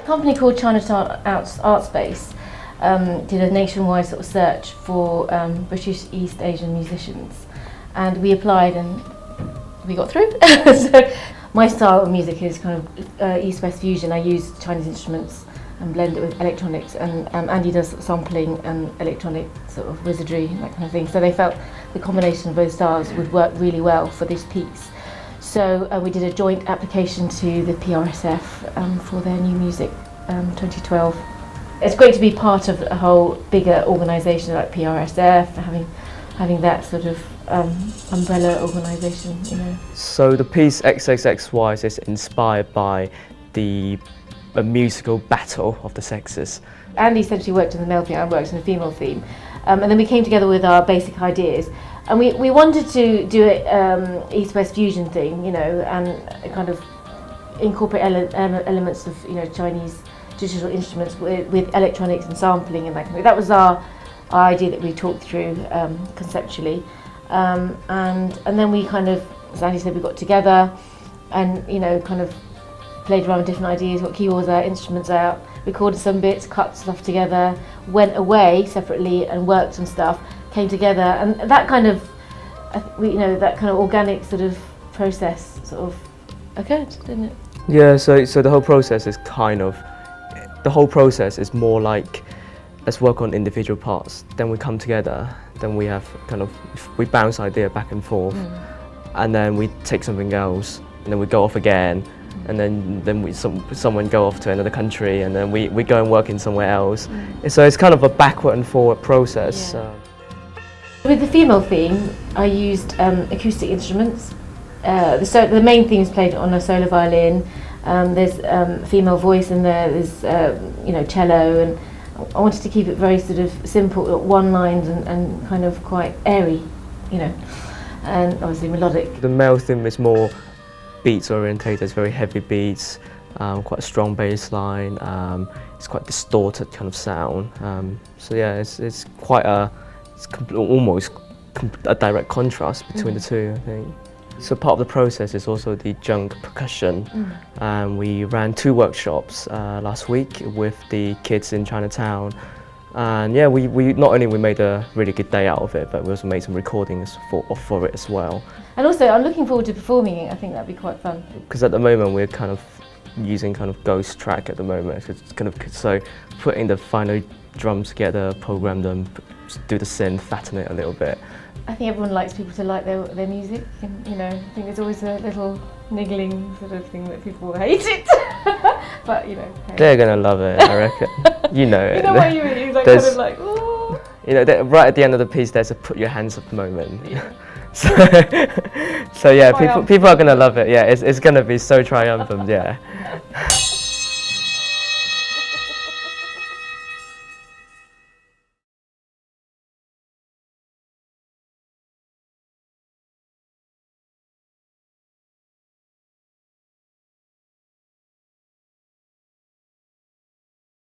company called Chinatown Arts Space did a nationwide sort of search for British East Asian musicians, and we applied and we got through. So my style of music is kind of East-West fusion. I use Chinese instruments and blend it with electronics, and Andy does sampling and electronic sort of wizardry, that kind of thing. So they felt the combination of both styles would work really well for this piece. So we did a joint application to the PRSF for their new music 2012. It's great to be part of a whole bigger organisation like PRSF, having that sort of umbrella organisation, you know. So the piece XXXY is inspired by a musical battle of the sexes. Andy essentially worked in the male theme, I worked in the female theme, and then we came together with our basic ideas, and we wanted to do an East-West fusion thing, you know, and kind of incorporate elements of, you know, Chinese digital instruments with electronics and sampling and that kind of thing. That was our idea that we talked through conceptually, and then we kind of, as Andy said, we got together and, you know, kind of played around with different ideas, got keyboards out, instruments out, recorded some bits, cut stuff together, went away separately and worked on stuff, came together, and that kind of, you know, that kind of organic sort of process sort of occurred, didn't it? Yeah, so the whole process is more like, let's work on individual parts, then we come together, then we have we bounce idea back and forth, and then we take something else, and then we go off again, and then someone go off to another country, and then we go and work in somewhere else. So it's kind of a backward and forward process. Yeah. With the female theme, I used acoustic instruments. The main theme is played on a solo violin. There's a female voice in there. There's you know, cello, and I wanted to keep it very sort of simple, one lines and kind of quite airy, you know, and obviously melodic. The male theme is more beats orientated, it's very heavy beats, quite a strong bass line, it's quite distorted kind of sound. So yeah, it's quite almost a direct contrast between the two, I think. So part of the process is also the junk percussion. We ran 2 workshops last week with the kids in Chinatown, and yeah, we not only made a really good day out of it, but we also made some recordings for it as well. And also, I'm looking forward to performing it. I think that'd be quite fun. Because at the moment we're kind of using kind of ghost track at the moment. It's kind of, so putting the final drums together, program them, do the synth, fatten it a little bit. I think everyone likes people to like their music, and you know, I think there's always a little niggling sort of thing that people hate it, but you know. Hey. They're gonna love it, I reckon. You know it. You know what you mean? It's like kind of like, ooh. You know, right at the end of the piece, there's a put your hands up moment. Yeah. So yeah, people are gonna love it. Yeah, it's gonna be so triumphant. Yeah.